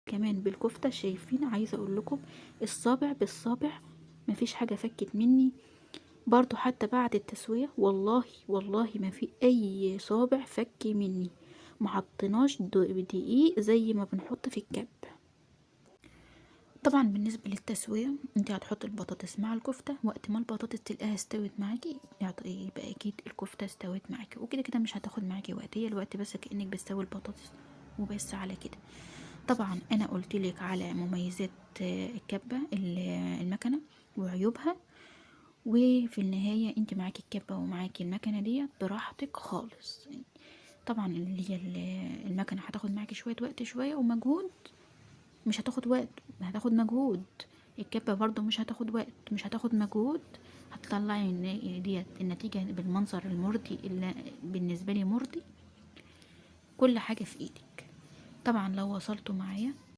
كمان بالكفتة. شايفين؟ عايزة اقول لكم الصابع بالصابع مفيش حاجة فكت مني. برضو حتى بعد التسوية والله ما في اي صابع فك مني. ما حطيناش دقيق زي ما بنحط في الكب. طبعا بالنسبة للتسوية، انت هتحطي البطاطس مع الكفتة، وقت ما البطاطس تلاقيها استوت معاكي يبقى اكيد الكفتة استوت معاكي، وكده كده مش هتاخد معاكي وقت، هي الوقت بس كأنك بتسوي البطاطس وبس على كده. طبعا انا قلتلك على مميزات الكبة المكنة وعيوبها، وفي النهاية انت معاكي الكبة ومعاكي المكنة دي براحتك خالص. طبعا اللي هي المكنة هتاخد معاكي شوية وقت شوية ومجهود، مش هتاخد وقت، هتاخد مجهود. الكبة برضو مش هتاخد وقت، مش هتاخد مجهود. هتطلعي ديت النتيجة بالمنظر المرضي اللي بالنسبة لي مرضي. كل حاجة في ايدك. طبعا لو وصلتوا معايا